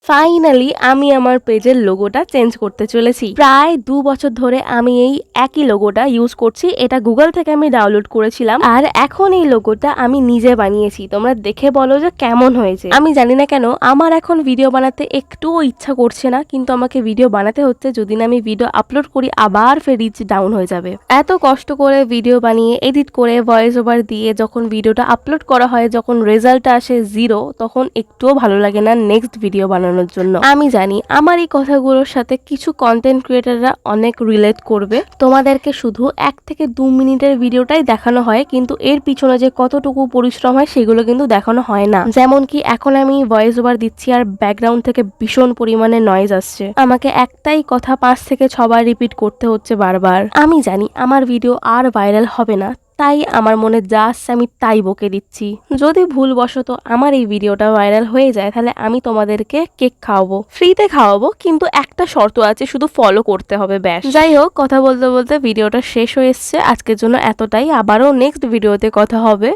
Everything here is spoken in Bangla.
ফাইনালি আমি আমার পেজের লোগোটা চেঞ্জ করতে চলেছি। প্রায় 2 বছর ধরে আমি এই একই লোগোটা ইউজ করছি। এটা গুগল থেকে আমি ডাউনলোড করেছিলাম, আর এখন এই লোগোটা আমি নিজে বানিয়েছি। তোমরা দেখে বলো যে কেমন হয়েছে। আমি জানি না কেন আমার এখন ভিডিও বানাতে একটুও ইচ্ছা করছে না, কিন্তু আমাকে ভিডিও বানাতে হচ্ছে। যদি না আমি ভিডিও আপলোড করি আবার ফের রিচ ডাউন হয়ে যাবে। এত কষ্ট করে ভিডিও বানিয়ে এডিট করে ভয়েস ওভার দিয়ে যখন ভিডিওটা আপলোড করা হয়, যখন রেজাল্টটা আসে 0, তখন একটুও ভালো লাগে না নেক্সট ভিডিও বানানোর জন্য। আমি জানি আমার এই কথাগুলোর সাথে কিছু কন্টেন্ট ক্রিয়েটাররা অনেক রিলেট করবে। তোমাদেরকে শুধু 1 থেকে 2 মিনিটের ভিডিওটাই দেখানো হয়, কিন্তু এর পিছনে যে কতটুকু পরিশ্রম হয় সেগুলো কিন্তু দেখানো হয় না। যেমন কি এখন আমি ভয়েস ওভার দিচ্ছি আর ব্যাকগ্রাউন্ড থেকে ভীষণ পরিমাণে নয়েজ আসছে। আমাকে একটাই কথা 5 থেকে 6 বার রিপিট করতে হচ্ছে বারবার। আমি জানি আমার ভিডিও আর ভাইরাল হবে না, তাই আমার মনে যা আসছে আমি তাই বকে দিচ্ছি। যদি ভুলবশত আমার এই ভিডিওটা ভাইরাল হয়ে যায়, তাহলে আমি তোমাদেরকে কেক খাওয়াবো, ফ্রিতে খাওয়াবো, কিন্তু একটা শর্ত আছে, শুধু ফলো করতে হবে ব্যাস। যাই হোক, কথা বলতে বলতে ভিডিওটা শেষ হয়ে এসছে। আজকের জন্য এতটাই। আবারও নেক্সট ভিডিওতে কথা হবে।